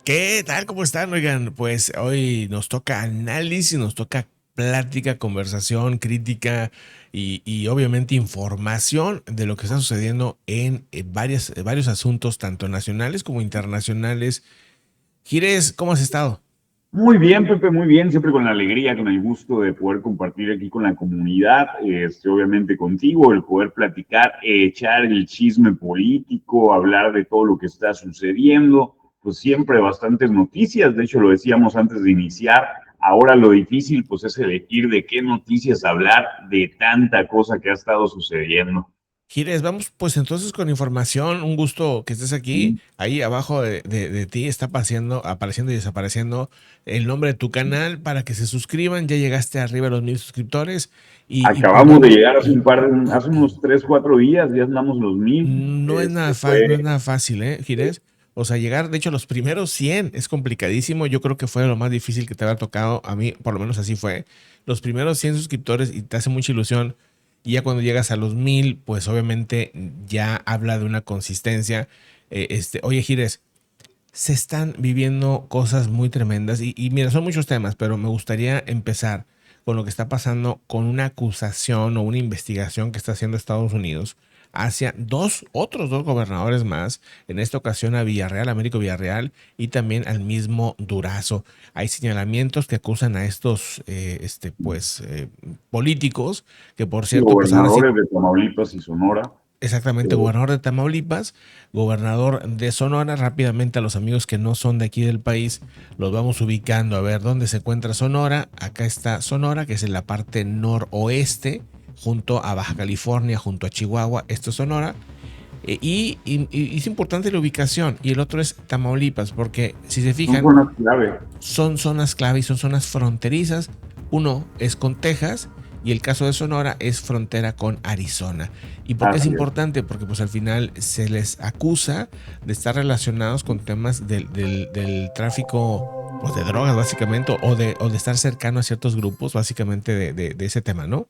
¿Qué tal? ¿Cómo están? Oigan, pues hoy nos toca análisis, nos toca plática, conversación, crítica y obviamente información de lo que está sucediendo en varios asuntos, tanto nacionales como internacionales. Gires, ¿cómo has estado? Muy bien, Pepe, muy bien, siempre con la alegría, con el gusto de poder compartir aquí con la comunidad, obviamente contigo, el poder platicar, echar el chisme político, hablar de todo lo que está sucediendo, pues siempre bastantes noticias, de hecho lo decíamos antes de iniciar, ahora lo difícil pues es elegir de qué noticias hablar de tanta cosa que ha estado sucediendo. Gires, vamos pues entonces con información. Un gusto que estés aquí. Ahí abajo de ti está apareciendo y desapareciendo el nombre de tu canal para que se suscriban. Ya llegaste arriba a los 1000 suscriptores y pues Acabamos de bueno, llegar hace unos 3, 4 días, ya andamos los 1000. no es nada, no es Fue nada fácil, Gires. O sea, llegar, de hecho, a los primeros 100 es complicadísimo. Yo creo que fue lo más difícil que te había tocado. A mí, por lo menos así fue. Los primeros 100 suscriptores y te hace mucha ilusión. Y ya cuando llegas a los 1000, pues obviamente ya habla de una consistencia. Oye, Gires, se están viviendo cosas muy tremendas. Y mira, son muchos temas, pero me gustaría empezar con lo que está pasando con una acusación o una investigación que está haciendo Estados Unidos hacia otros dos gobernadores más, en esta ocasión a Villarreal, Américo Villarreal, y también al mismo Durazo. Hay señalamientos que acusan a estos políticos, que por cierto, pues ahora sí, gobernadores de Tamaulipas y Sonora. exactamente, Eh, gobernador de Tamaulipas, gobernador de Sonora. Rápidamente a los amigos que no son de aquí del país, los vamos ubicando a ver dónde se encuentra Sonora. Acá está Sonora, que es en la parte noroeste, junto a Baja California, junto a Chihuahua. Esto es Sonora. Y es importante la ubicación. Y el otro es Tamaulipas, porque si se Son fijan, zonas clave. son zonas clave y son zonas fronterizas. Uno es con Texas y el caso de Sonora es frontera con Arizona. ¿Y por qué es Así es. importante? Porque pues al final se les acusa de estar relacionados con temas del tráfico, pues de drogas básicamente, o de estar cercano a ciertos grupos básicamente de ese tema, ¿no?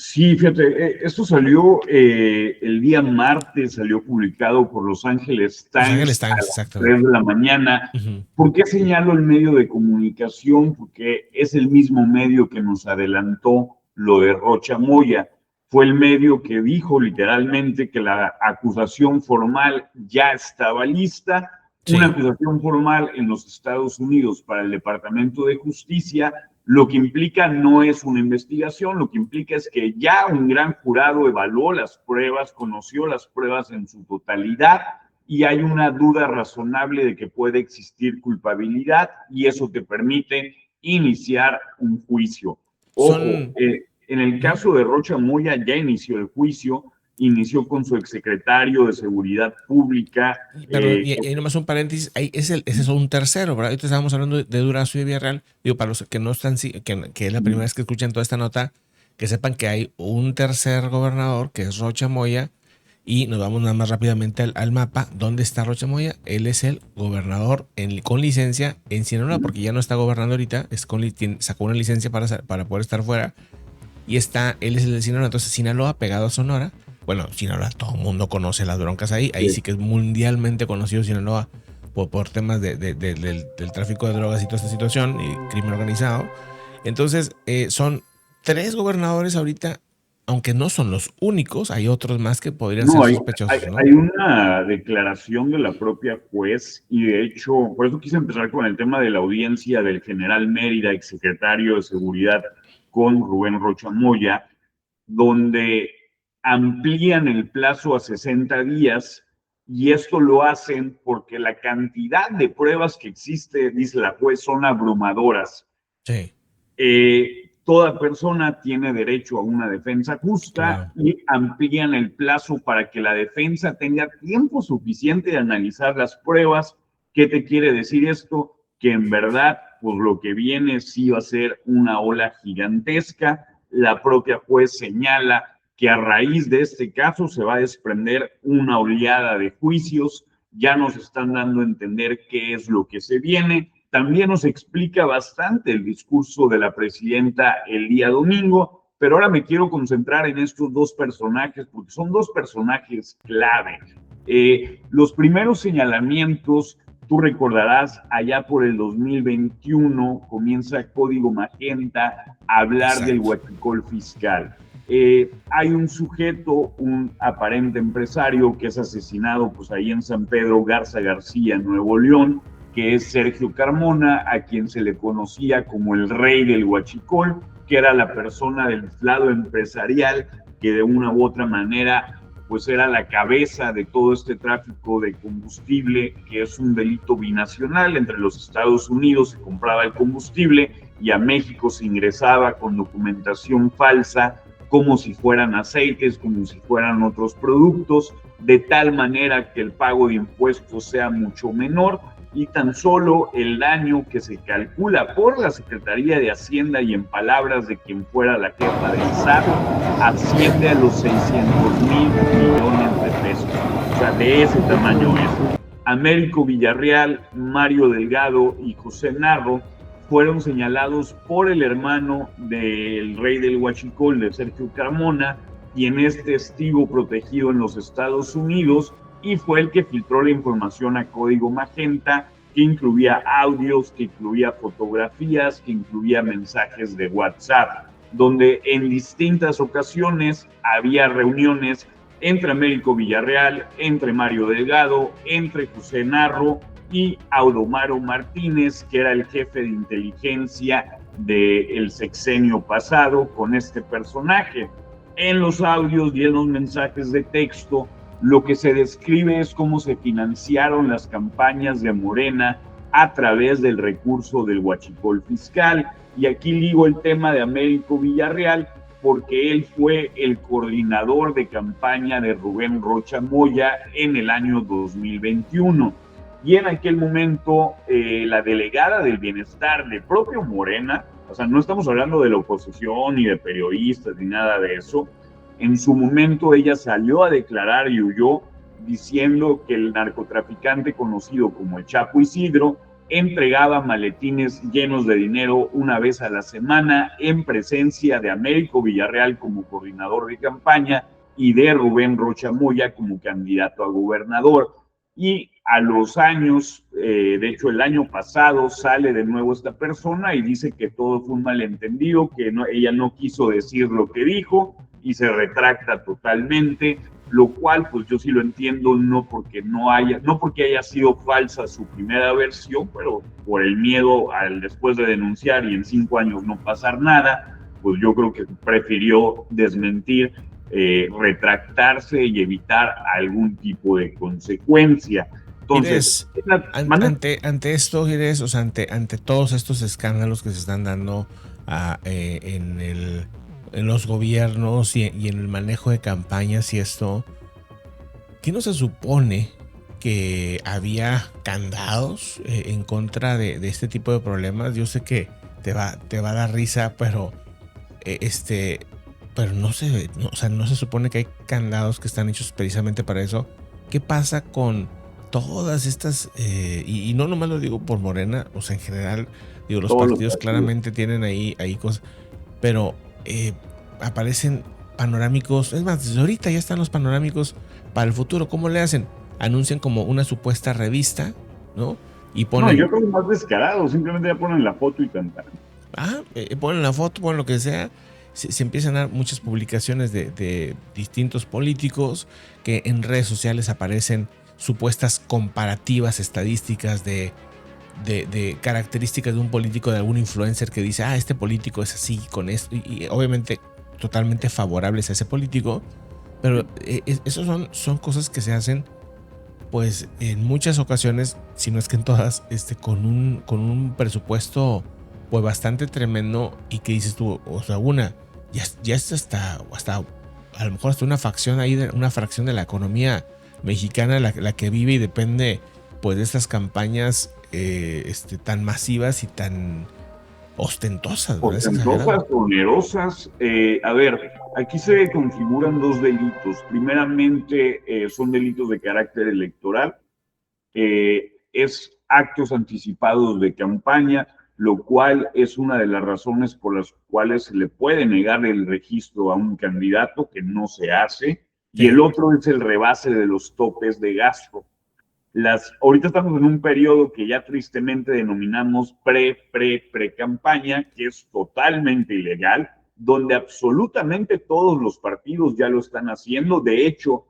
Sí, fíjate, esto salió el día martes, salió publicado por Los Angeles Los Ángeles Times a Times, las 3 exactamente. de la mañana. Ujú. ¿Por qué señalo el medio de comunicación? Porque es el mismo medio que nos adelantó lo de Rocha Moya. Fue el medio que dijo literalmente que la acusación formal ya estaba lista. Una Sí, acusación formal en los Estados Unidos para el Departamento de Justicia lo que implica no es una investigación, lo que implica es que ya un gran jurado evaluó las pruebas, conoció las pruebas en su totalidad y hay una duda razonable de que puede existir culpabilidad y eso te permite iniciar un juicio. Ojo, son... en el Ujú. caso de Rocha Moya ya inició el juicio, inició con su exsecretario de Seguridad Pública. Perdón, y nomás un paréntesis, ahí ese es un tercero, ¿verdad? Ahorita estábamos hablando de Durazo y Villarreal. Digo, para los que no están, que es la primera vez que escuchan toda esta nota, que sepan que hay un tercer gobernador, que es Rocha Moya, y nos vamos nada más rápidamente al mapa. ¿Dónde está Rocha Moya? Él es el gobernador con licencia en Sinaloa, porque ya no está gobernando ahorita, sacó una licencia para poder estar fuera, y él es el de Sinaloa, entonces Sinaloa pegado a Sonora. Bueno, Sinaloa, todo el mundo conoce las broncas ahí sí que es mundialmente conocido Sinaloa por temas del tráfico de drogas y toda esta situación y crimen organizado. Entonces, son tres gobernadores ahorita, aunque no son los únicos, hay otros más que podrían ser No, hay, sospechosos, ¿no? hay una declaración de la propia juez y de hecho, por eso quise empezar con el tema de la audiencia del general Mérida, exsecretario de Seguridad, con Rubén Rocha Moya, donde amplían el plazo a 60 días y esto lo hacen porque la cantidad de pruebas que existe, dice la juez, son abrumadoras. Sí, Toda persona tiene derecho a una defensa justa claro. y amplían el plazo para que la defensa tenga tiempo suficiente de analizar las pruebas. ¿Qué te quiere decir esto? Que en verdad, pues lo que viene sí va a ser una ola gigantesca. La propia juez señala que a raíz de este caso se va a desprender una oleada de juicios. Ya nos están dando a entender qué es lo que se viene. También nos explica bastante el discurso de la presidenta el día domingo, pero ahora me quiero concentrar en estos dos personajes porque son dos personajes clave. Los primeros señalamientos, tú recordarás, allá por el 2021 comienza Código Magenta a hablar del Exacto. huachicol fiscal. Hay un sujeto, un aparente empresario que es asesinado pues ahí en San Pedro Garza García, Nuevo León, que es Sergio Carmona, a quien se le conocía como el rey del huachicol, que era la persona del lado empresarial que de una u otra manera pues era la cabeza de todo este tráfico de combustible, que es un delito binacional. Entre los Estados Unidos se compraba el combustible y a México se ingresaba con documentación falsa, como si fueran aceites, como si fueran otros productos, de tal manera que el pago de impuestos sea mucho menor, y tan solo el daño que se calcula por la Secretaría de Hacienda y en palabras de quien fuera la jefa del SAT, asciende a los 600,000 millones de pesos. O sea, de ese tamaño es. Américo Villarreal, Mario Delgado y José Narro fueron señalados por el hermano del rey del huachicol, de Sergio Carmona, quien es testigo protegido en los Estados Unidos y fue el que filtró la información a Código Magenta, que incluía audios, que incluía fotografías, que incluía mensajes de WhatsApp, donde en distintas ocasiones había reuniones entre Américo Villarreal, entre Mario Delgado, entre José Narro y Audomaro Martínez, que era el jefe de inteligencia del sexenio pasado con este personaje. En los audios y en los mensajes de texto, lo que se describe es cómo se financiaron las campañas de Morena a través del recurso del huachicol fiscal. Y aquí ligo el tema de Américo Villarreal, porque él fue el coordinador de campaña de Rubén Rocha Moya en el año 2021. Y en aquel momento, la delegada del bienestar de propio Morena, o sea, no estamos hablando de la oposición ni de periodistas ni nada de eso, en su momento ella salió a declarar y huyó diciendo que el narcotraficante conocido como el Chapo Isidro entregaba maletines llenos de dinero una vez a la semana en presencia de Américo Villarreal como coordinador de campaña y de Rubén Rocha Moya como candidato a gobernador. Y a los años, de hecho el año pasado, sale de nuevo esta persona y dice que todo fue un malentendido, que no, ella no quiso decir lo que dijo y se retracta totalmente, lo cual pues yo sí lo entiendo, no porque haya sido falsa su primera versión, pero por el miedo al después de denunciar y en 5 años no pasar nada, pues yo creo que prefirió desmentir, retractarse y evitar algún tipo de consecuencia. Entonces, Gires, ante esto, Gires, o sea, ante todos estos escándalos que se están dando en los gobiernos y en el manejo de campañas y esto, ¿qué no se supone que había candados en contra de este tipo de problemas? Yo sé que te va a dar risa, pero pero o sea, no se supone que hay candados que están hechos precisamente para eso. ¿Qué pasa con todas estas, y no nomás lo digo por Morena, o sea, en general, digo, los partidos claramente tienen ahí cosas, pero aparecen panorámicos, es más, desde ahorita ya están los panorámicos para el futuro. ¿Cómo le hacen? Anuncian como una supuesta revista, ¿no? Y ponen... No, yo creo que más descarado, simplemente ya ponen la foto y cantan. Ponen la foto, ponen lo que sea. Se empiezan a dar muchas publicaciones de distintos políticos que en redes sociales aparecen supuestas comparativas estadísticas de características de un político, de algún influencer que dice, este político es así, con esto, y obviamente totalmente favorables a ese político, pero esos son cosas que se hacen pues en muchas ocasiones, si no es que en todas, con un presupuesto pues bastante tremendo, y que dices tú, o sea, ya es hasta a lo mejor hasta una fracción ahí, una fracción de la economía mexicana la que vive y depende pues de estas campañas tan masivas y tan ostentosas, ¿verdad? Ostentosas, onerosas. A ver, aquí se configuran dos delitos. Primeramente, son delitos de carácter electoral. Es actos anticipados de campaña, lo cual es una de las razones por las cuales se le puede negar el registro a un candidato, que no se hace. y el Sí. otro es el rebase de los topes de gasto. Ahorita estamos en un periodo que ya tristemente denominamos pre-campaña, que es totalmente ilegal, donde absolutamente todos los partidos ya lo están haciendo. De hecho,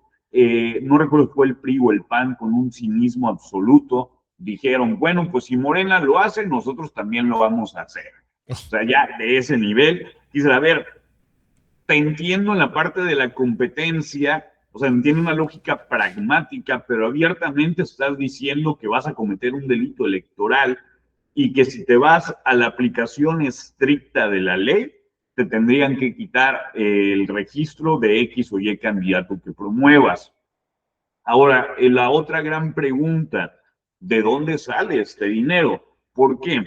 no recuerdo si fue el PRI o el PAN, con un cinismo absoluto, dijeron, bueno, pues si Morena lo hace, nosotros también lo vamos a hacer. O sea, ya de ese nivel, dice, a ver, te entiendo en la parte de la competencia, o sea, entiendo una lógica pragmática, pero abiertamente estás diciendo que vas a cometer un delito electoral y que si te vas a la aplicación estricta de la ley, te tendrían que quitar el registro de X o Y candidato que promuevas. Ahora, la otra gran pregunta, ¿de dónde sale este dinero? ¿Por qué?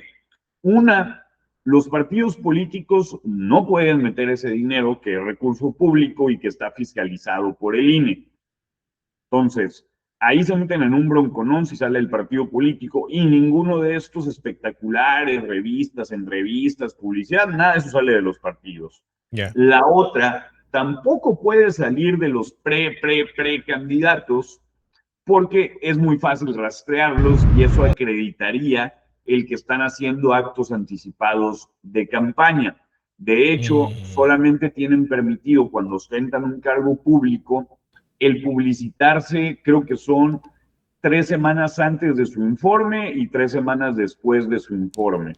Una, los partidos políticos no pueden meter ese dinero que es recurso público y que está fiscalizado por el INE. Entonces, ahí se meten en un bronconón si sale el partido político y ninguno de estos espectaculares, revistas, entrevistas, publicidad, nada de eso sale de los partidos. Ya. La otra, tampoco puede salir de los candidatos porque es muy fácil rastrearlos y eso acreditaría el que están haciendo actos anticipados de campaña. De hecho, Mm, solamente tienen permitido cuando ostentan un cargo público el publicitarse, creo que son 3 semanas antes de su informe y 3 semanas después de su informe.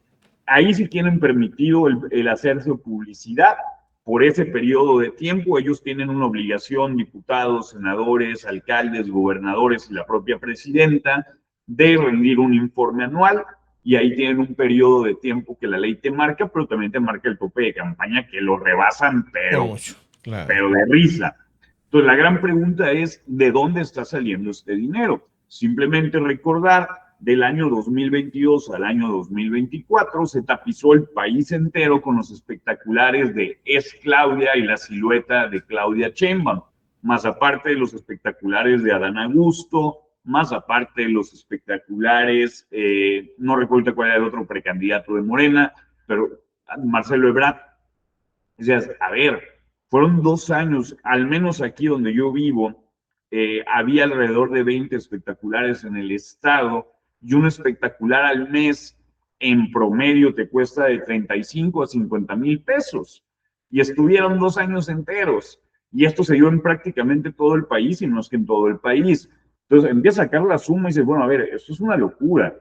Ahí sí tienen permitido el hacerse publicidad por ese periodo de tiempo. Ellos tienen una obligación, diputados, senadores, alcaldes, gobernadores y la propia presidenta, de rendir un informe anual y ahí tienen un periodo de tiempo que la ley te marca, pero también te marca el tope de campaña que lo rebasan, por mucho, claro. pero de risa. Entonces, la gran pregunta es, ¿de dónde está saliendo este dinero? Simplemente recordar, del año 2022 al año 2024 se tapizó el país entero con los espectaculares de Es Claudia y la silueta de Claudia Sheinbaum, más aparte de los espectaculares de Adán Augusto, más aparte de los espectaculares, no recuerdo cuál era el otro precandidato de Morena, pero Marcelo Ebrard. O sea, a ver, fueron 2 años, al menos aquí donde yo vivo, había alrededor de 20 espectaculares en el estado y un espectacular al mes en promedio te cuesta de 35 a 50 mil pesos. Y estuvieron 2 años enteros. Y esto se dio en prácticamente todo el país y no es que en todo el país. Entonces empieza a sacar la suma y dice, bueno, a ver, esto es una locura.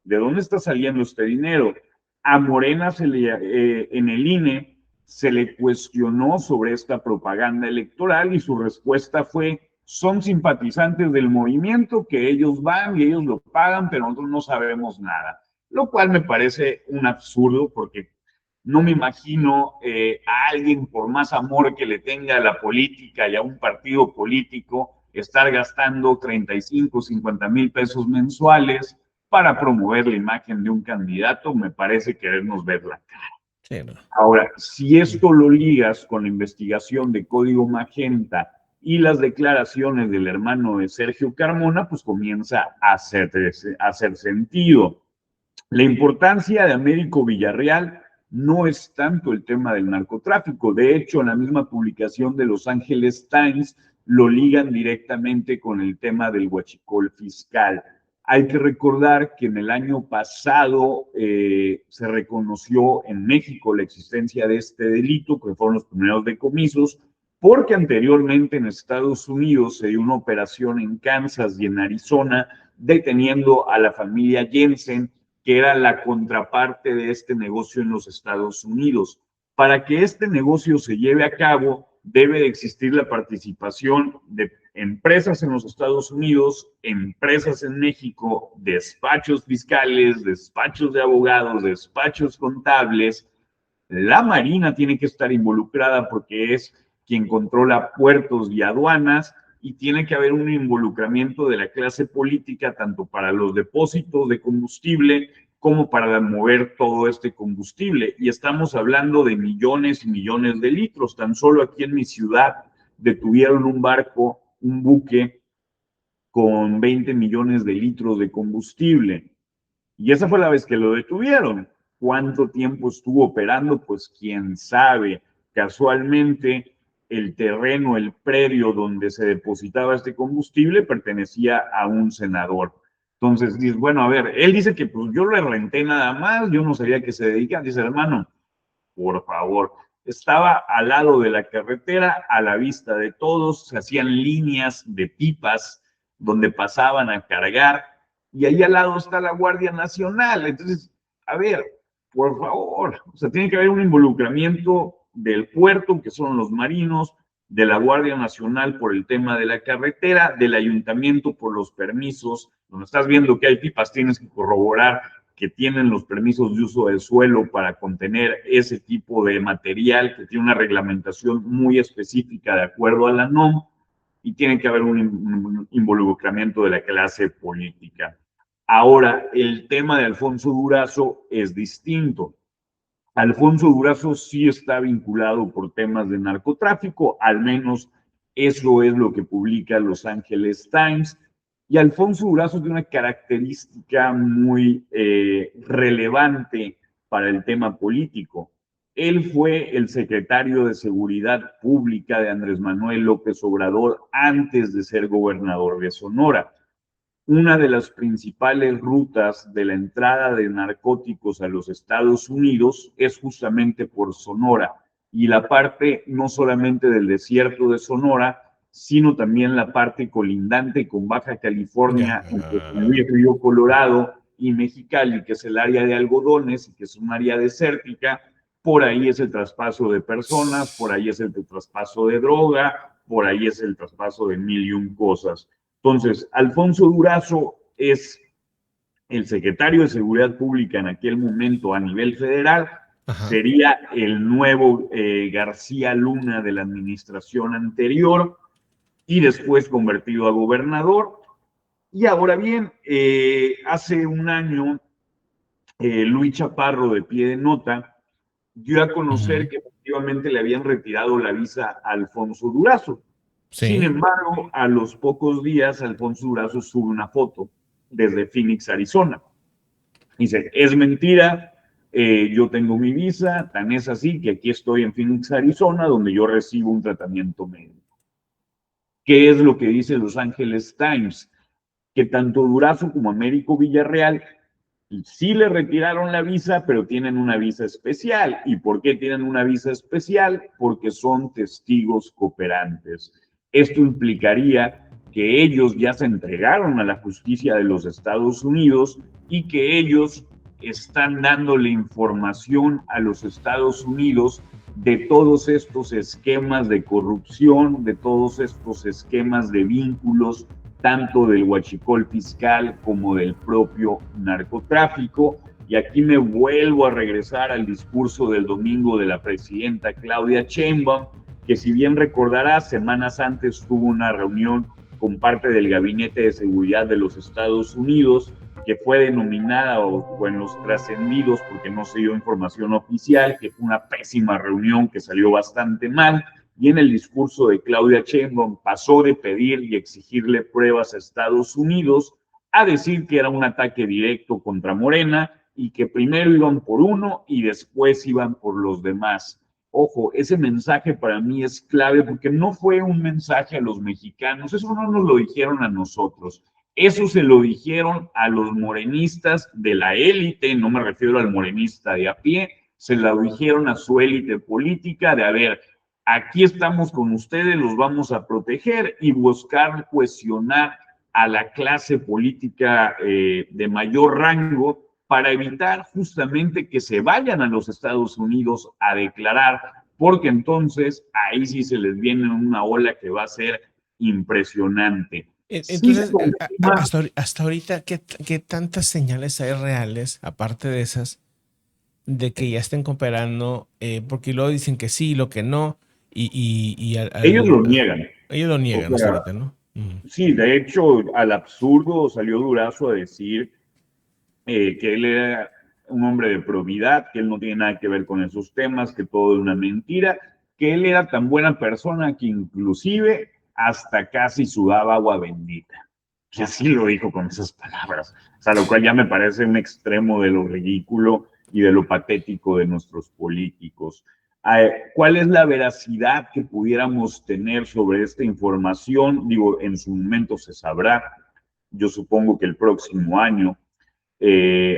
¿De dónde está saliendo este dinero? A Morena en el INE se le cuestionó sobre esta propaganda electoral y su respuesta fue, son simpatizantes del movimiento, que ellos van y ellos lo pagan, pero nosotros no sabemos nada. Lo cual me parece un absurdo porque no me imagino a alguien, por más amor que le tenga a la política y a un partido político, estar gastando 35, 50 mil pesos mensuales para promover la imagen de un candidato. Me parece querernos ver la cara. Sí, no. Ahora, si esto lo ligas con la investigación de Código Magenta y las declaraciones del hermano de Sergio Carmona, pues comienza a hacer sentido. La importancia de Américo Villarreal no es tanto el tema del narcotráfico. De hecho, en la misma publicación de Los Angeles Times lo ligan directamente con el tema del huachicol fiscal. Hay que recordar que en el año pasado se reconoció en México la existencia de este delito, que fueron los primeros decomisos, porque anteriormente en Estados Unidos se dio una operación en Kansas y en Arizona deteniendo a la familia Jensen, que era la contraparte de este negocio en los Estados Unidos. Para que este negocio se lleve a cabo, debe de existir la participación de empresas en los Estados Unidos, empresas en México, despachos fiscales, despachos de abogados, despachos contables. La Marina tiene que estar involucrada porque es quien controla puertos y aduanas y tiene que haber un involucramiento de la clase política tanto para los depósitos de combustible como para mover todo este combustible. Y estamos hablando de millones y millones de litros. Tan solo aquí en mi ciudad detuvieron un barco, un buque con 20 millones de litros de combustible. Y esa fue la vez que lo detuvieron. ¿Cuánto tiempo estuvo operando? Pues quién sabe. Casualmente, el terreno, el predio donde se depositaba este combustible pertenecía a un senador. Entonces, dices, bueno, a ver, él dice que pues yo le renté nada más, yo no sabía que se dedican. Dice, hermano, por favor, estaba al lado de la carretera, a la vista de todos, se hacían líneas de pipas donde pasaban a cargar, y ahí al lado está la Guardia Nacional. Entonces, a ver, por favor, o sea, tiene que haber un involucramiento del puerto, que son los marinos, de la Guardia Nacional por el tema de la carretera, del ayuntamiento por los permisos. Donde estás viendo que hay pipas, tienes que corroborar que tienen los permisos de uso del suelo para contener ese tipo de material, que tiene una reglamentación muy específica de acuerdo a la NOM, y tiene que haber un involucramiento de la clase política. Ahora, el tema de Alfonso Durazo es distinto. Alfonso Durazo sí está vinculado por temas de narcotráfico, al menos eso es lo que publica Los Angeles Times. Y Alfonso Durazo tiene una característica muy relevante para el tema político. Él fue el secretario de Seguridad Pública de Andrés Manuel López Obrador antes de ser gobernador de Sonora. Una de las principales rutas de la entrada de narcóticos a los Estados Unidos es justamente por Sonora, y la parte no solamente del desierto de Sonora, sino también la parte colindante con Baja California, entre San Luis Río Colorado y Mexicali, que es el área de algodones y que es un área desértica. Por ahí es el traspaso de personas, por ahí es el traspaso de droga, por ahí es el traspaso de mil y un cosas. Entonces, Alfonso Durazo es el secretario de Seguridad Pública en aquel momento a nivel federal. Ajá. Sería el nuevo García Luna de la administración anterior, y después convertido a gobernador. Y ahora bien, hace un año, Luis Chaparro, de Pie de Nota, dio a conocer que efectivamente le habían retirado la visa a Alfonso Durazo. Sí. Sin embargo, a los pocos días, Alfonso Durazo sube una foto desde Phoenix, Arizona. Dice, es mentira, yo tengo mi visa, tan es así que aquí estoy en Phoenix, Arizona, donde yo recibo un tratamiento médico. ¿Qué es lo que dice Los Angeles Times? Que tanto Durazo como Américo Villarreal sí le retiraron la visa, pero tienen una visa especial. ¿Y por qué tienen una visa especial? Porque son testigos cooperantes. Esto implicaría que ellos ya se entregaron a la justicia de los Estados Unidos y que ellos están dándole información a los Estados Unidos de todos estos esquemas de corrupción, de todos estos esquemas de vínculos, tanto del huachicol fiscal como del propio narcotráfico. Y aquí me vuelvo a regresar al discurso del domingo de la presidenta Claudia Sheinbaum, que si bien recordarás, semanas antes tuvo una reunión con parte del Gabinete de Seguridad de los Estados Unidos, que fue denominada o en los trascendidos, porque no se dio información oficial, que fue una pésima reunión que salió bastante mal. Y en el discurso de Claudia Sheinbaum pasó de pedir y exigirle pruebas a Estados Unidos a decir que era un ataque directo contra Morena y que primero iban por uno y después iban por los demás. Ojo, ese mensaje para mí es clave porque no fue un mensaje a los mexicanos, eso no nos lo dijeron a nosotros, eso se lo dijeron a los morenistas de la élite, no me refiero al morenista de a pie, se lo dijeron a su élite política de, a ver, aquí estamos con ustedes, los vamos a proteger, y buscar cuestionar a la clase política de mayor rango para evitar justamente que se vayan a los Estados Unidos a declarar, porque entonces ahí sí se les viene una ola que va a ser impresionante. Entonces, hasta ahorita, ¿qué tantas señales hay reales, aparte de esas, de que ya estén cooperando? Porque luego dicen que sí, lo que no. Ellos lo niegan. Ellos lo niegan, o sea, hasta ahorita, ¿no? Sí, de hecho, al absurdo salió Durazo a decir que él era un hombre de probidad, que él no tiene nada que ver con esos temas, que todo es una mentira, que él era tan buena persona que inclusive hasta casi sudaba agua bendita. Que así lo dijo con esas palabras. O sea, lo cual ya me parece un extremo de lo ridículo y de lo patético de nuestros políticos. ¿Cuál es la veracidad que pudiéramos tener sobre esta información? Digo, en su momento se sabrá. Yo supongo que el próximo año,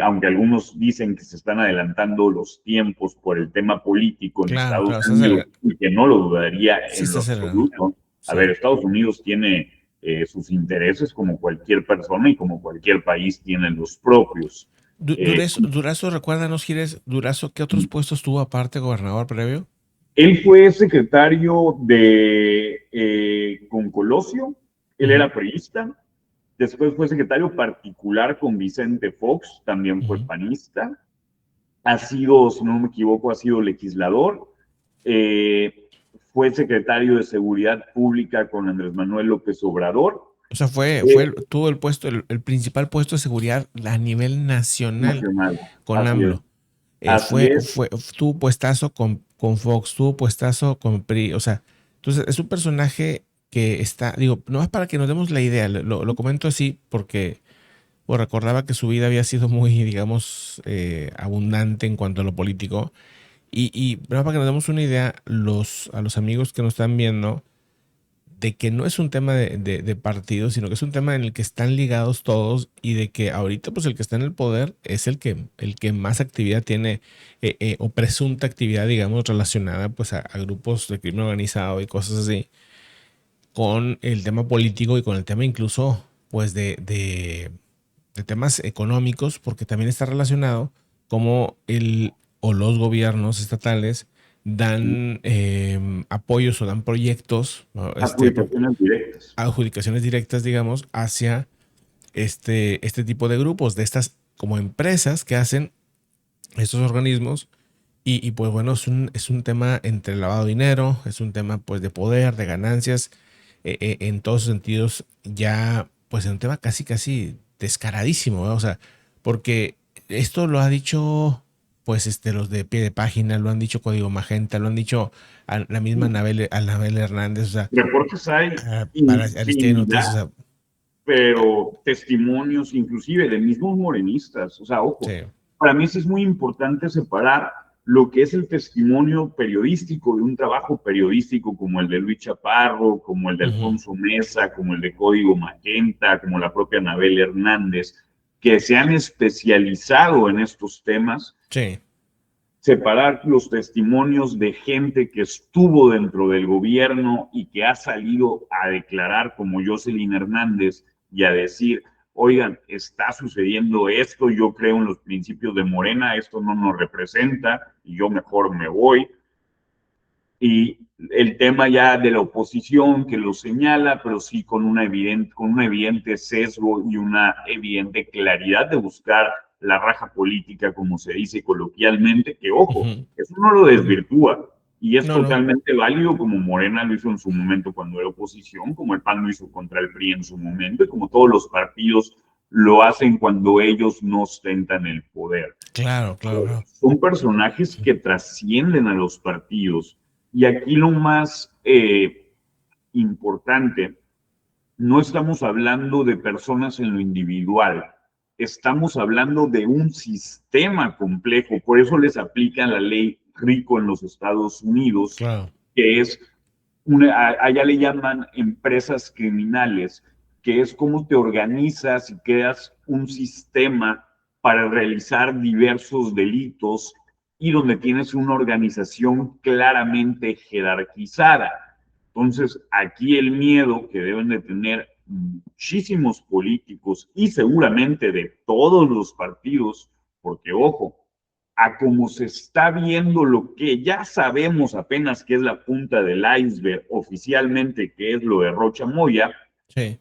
aunque algunos dicen que se están adelantando los tiempos por el tema político en Claro, Estados claro, Unidos, y que no lo dudaría sí en está lo acelerando. absoluto. A ver, Sí. Estados Unidos tiene sus intereses como cualquier persona y como cualquier país tiene los propios. Eh, Durazo, recuérdanos, Gires, Durazo, ¿qué otros puestos tuvo aparte gobernador previo? Él fue secretario de con Colosio, él Ujú, era priista, después fue secretario particular con Vicente Fox, también fue ujú. panista, ha sido, si no me equivoco, ha sido legislador, eh, fue secretario de Seguridad Pública con Andrés Manuel López Obrador, O sea, fue tuvo el puesto, el principal puesto de seguridad a nivel nacional nacional, con así es, AMLO. así es, Tuvo puestazo con Fox, tuvo puestazo con PRI. O sea, entonces es un personaje que está, digo, no es para que nos demos la idea, lo comento así porque pues, recordaba que su vida había sido muy, digamos, abundante en cuanto a lo político. Y para que nos demos una idea, a los amigos que nos están viendo, de que no es un tema de partido, sino que es un tema en el que están ligados todos y de que ahorita pues el que está en el poder es el que más actividad tiene o presunta actividad, digamos, relacionada pues a grupos de crimen organizado y cosas así, con el tema político y con el tema incluso pues de temas económicos, porque también está relacionado como el o los gobiernos estatales dan apoyos o dan proyectos, ¿no? adjudicaciones directas. Adjudicaciones directas, digamos, hacia este tipo de grupos, de estas como empresas que hacen estos organismos. Pues bueno, es un tema entre lavado de dinero, es un tema pues de poder, de ganancias, en todos los sentidos, ya pues en un tema casi descaradísimo, ¿no? O sea, porque esto lo ha dicho pues los de pie de página, lo han dicho Código Magenta, lo han dicho a la misma Anabel Hernández, o sea, Reportes hay para Aristegui Noticias, infinidad, o pero testimonios inclusive de mismos morenistas. O sea, ojo, sea, para mí sí es muy importante separar lo que es el testimonio periodístico de un trabajo periodístico como el de Luis Chaparro, como el de sí. Alfonso Mesa, como el de Código Magenta, como la propia Anabel Hernández, que se han especializado en estos temas, Sí. separar los testimonios de gente que estuvo dentro del gobierno y que ha salido a declarar como Jocelyn Hernández y a decir, oigan, está sucediendo esto, yo creo en los principios de Morena, esto no nos representa y yo mejor me voy. Y el tema ya de la oposición que lo señala, pero sí con un evidente sesgo y una evidente claridad de buscar la raja política, como se dice coloquialmente, que ojo, Ujú. eso no lo desvirtúa y es No, no. totalmente válido como Morena lo hizo en su momento cuando era oposición, como el PAN lo hizo contra el PRI en su momento y como todos los partidos lo hacen cuando ellos no ostentan el poder. Claro, claro, claro. Son personajes que trascienden a los partidos. Y aquí lo más importante, no estamos hablando de personas en lo individual, estamos hablando de un sistema complejo. Por eso les aplican la ley RICO en los Estados Unidos, Claro. que es allá le llaman empresas criminales, que es cómo te organizas y creas un sistema para realizar diversos delitos y donde tienes una organización claramente jerarquizada. Entonces, aquí el miedo que deben de tener muchísimos políticos y seguramente de todos los partidos, porque ojo, a como se está viendo lo que ya sabemos apenas que es la punta del iceberg oficialmente, que es lo de Rocha Moya, Sí.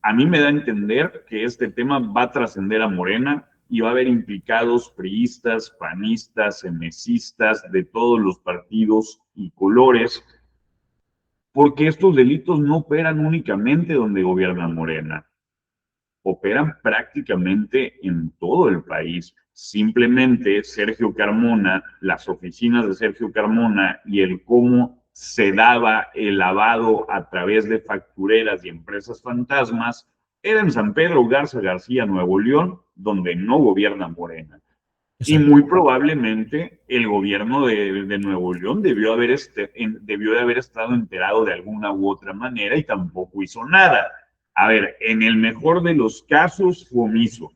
a mí me da a entender que este tema va a trascender a Morena y va a haber implicados priistas, panistas, emesistas de todos los partidos y colores, porque estos delitos no operan únicamente donde gobierna Morena, operan prácticamente en todo el país. Simplemente Sergio Carmona, las oficinas de Sergio Carmona y el cómo se daba el lavado a través de factureras y empresas fantasmas, era en San Pedro Garza García, Nuevo León, donde no gobierna Morena. Y exacto. muy probablemente el gobierno de Nuevo León debió de haber estado enterado de alguna u otra manera y tampoco hizo nada. A ver, en el mejor de los casos fue omiso.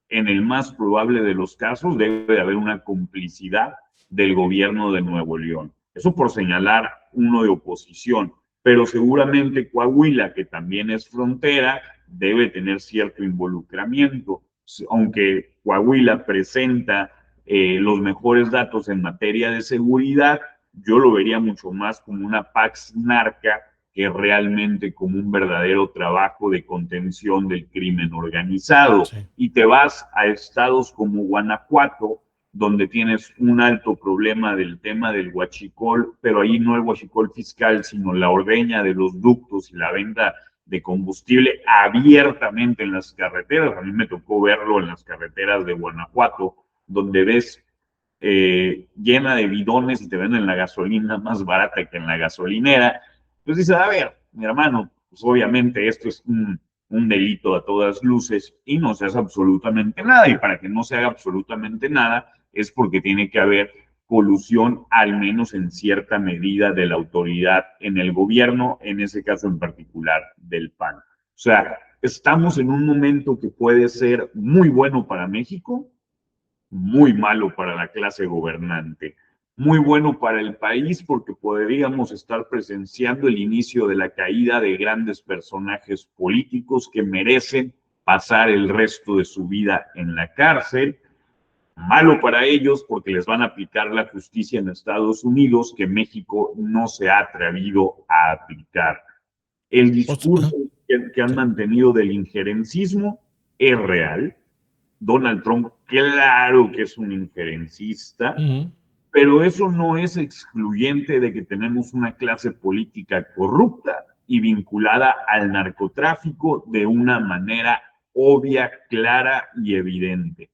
En el más probable de los casos debe de haber una complicidad del gobierno de Nuevo León. Eso por señalar uno de oposición, pero seguramente Coahuila, que también es frontera, debe tener cierto involucramiento, aunque Coahuila presenta los mejores datos en materia de seguridad, yo lo vería mucho más como una Pax Narca que realmente como un verdadero trabajo de contención del crimen organizado. Sí. Y te vas a estados como Guanajuato, donde tienes un alto problema del tema del huachicol, pero ahí no el huachicol fiscal, sino la ordeña de los ductos y la venta de combustible abiertamente en las carreteras. A mí me tocó verlo en las carreteras de Guanajuato, donde ves llena de bidones y te venden la gasolina más barata que en la gasolinera. Entonces dices, a ver, mi hermano, pues obviamente esto es un delito a todas luces y no se hace absolutamente nada. Y para que no se haga absolutamente nada es porque tiene que haber colusión, al menos en cierta medida, de la autoridad en el gobierno, en ese caso en particular del PAN. O sea, estamos en un momento que puede ser muy bueno para México, muy malo para la clase gobernante, muy bueno para el país porque podríamos estar presenciando el inicio de la caída de grandes personajes políticos que merecen pasar el resto de su vida en la cárcel. Malo para ellos porque les van a aplicar la justicia en Estados Unidos que México no se ha atrevido a aplicar. El discurso que han Sí. mantenido del injerencismo es real. Donald Trump, claro que es un injerencista, Ujú. pero eso no es excluyente de que tenemos una clase política corrupta y vinculada al narcotráfico de una manera obvia, clara y evidente.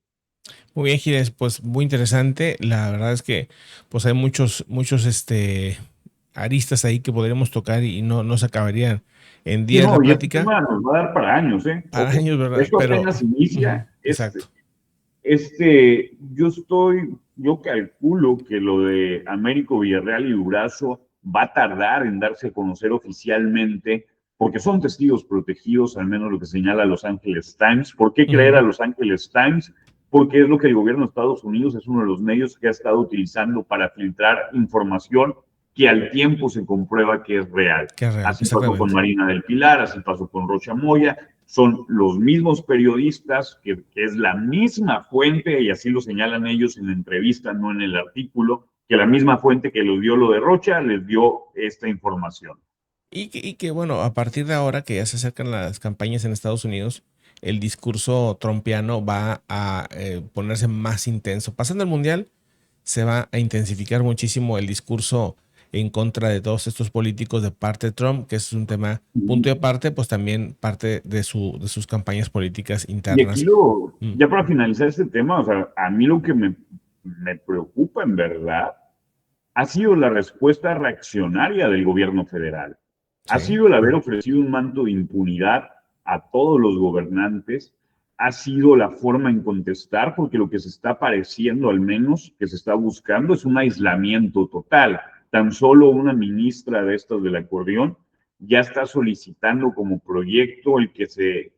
Muy bien, Gires, pues muy interesante. La verdad es que pues hay muchos aristas ahí que podríamos tocar y no se acabarían en Sí, días la no, y este plática, tema nos va a dar para años, ¿eh? para Ojo, años, ¿verdad? esto Pero, apenas inicia. exacto. Yo calculo que lo de Américo Villarreal y Durazo va a tardar en darse a conocer oficialmente, porque son testigos protegidos, al menos lo que señala Los Angeles Times. ¿Por qué creer a Ujú. Los Angeles Times? Porque es lo que el gobierno de Estados Unidos es uno de los medios que ha estado utilizando para filtrar información que al tiempo se comprueba que es real. Que es real, Así pasó con exactamente. Marina del Pilar, así pasó con Rocha Moya, son los mismos periodistas, que es la misma fuente, y así lo señalan ellos en la entrevista, no en el artículo, que la misma fuente que les dio lo de Rocha les dio esta información. Y que, bueno, a partir de ahora que ya se acercan las campañas en Estados Unidos, el discurso trompiano va a ponerse más intenso. Pasando el mundial, se va a intensificar muchísimo el discurso en contra de todos estos políticos de parte de Trump, que es un tema punto y aparte, pues también parte de sus campañas políticas Y aquí internas. Mm, ya para finalizar este tema, o sea, a mí lo que me preocupa en verdad ha sido la respuesta reaccionaria del gobierno federal. Ha sí, sido el haber ofrecido un manto de impunidad a todos los gobernantes, ha sido la forma en contestar, porque lo que se está pareciendo, al menos, que se está buscando, es un aislamiento total. Tan solo una ministra de estas del acordeón ya está solicitando como proyecto el que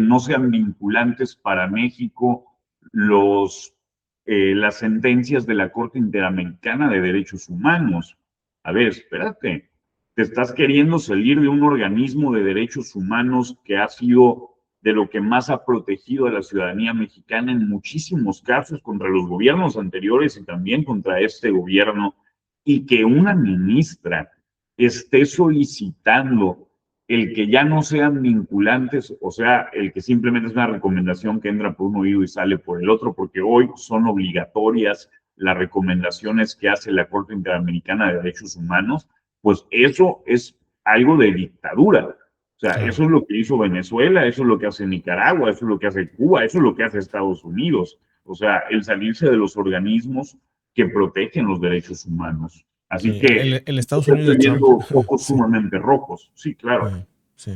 no sean vinculantes para México las sentencias de la Corte Interamericana de Derechos Humanos. A ver, espérate, te estás queriendo salir de un organismo de derechos humanos que ha sido de lo que más ha protegido a la ciudadanía mexicana en muchísimos casos contra los gobiernos anteriores y también contra este gobierno, y que una ministra esté solicitando el que ya no sean vinculantes, o sea, el que simplemente es una recomendación que entra por un oído y sale por el otro, porque hoy son obligatorias las recomendaciones que hace la Corte Interamericana de Derechos Humanos, pues eso es algo de dictadura. O sea, claro. eso es lo que hizo Venezuela, eso es lo que hace Nicaragua, eso es lo que hace Cuba, eso es lo que hace Estados Unidos. O sea, el salirse de los organismos que protegen los derechos humanos. Así Sí, que el Estados Unidos estoy de Trump. viendo focos Sí. sumamente rojos. Sí, claro. Sí.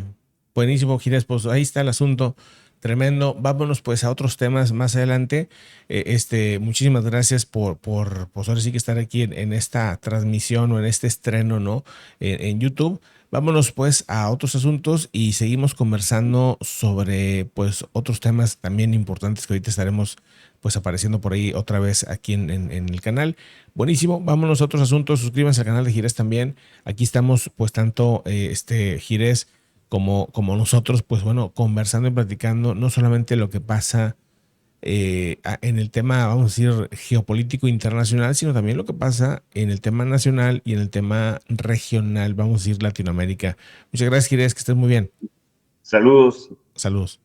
Buenísimo, Gires. Pues ahí está el asunto. Tremendo. Vámonos pues a otros temas más adelante. Muchísimas gracias por ahora sí que estar aquí en esta transmisión o en este estreno, ¿no? En YouTube. Vámonos pues a otros asuntos y seguimos conversando sobre pues otros temas también importantes que ahorita estaremos pues apareciendo por ahí otra vez aquí en el canal. Buenísimo. Vámonos a otros asuntos. Suscríbanse al canal de Gires también. Aquí estamos pues tanto Gires como nosotros, pues bueno, conversando y platicando no solamente lo que pasa en el tema, vamos a decir, geopolítico internacional, sino también lo que pasa en el tema nacional y en el tema regional, vamos a decir, Latinoamérica. Muchas gracias, Gires, que estés muy bien. Saludos. Saludos.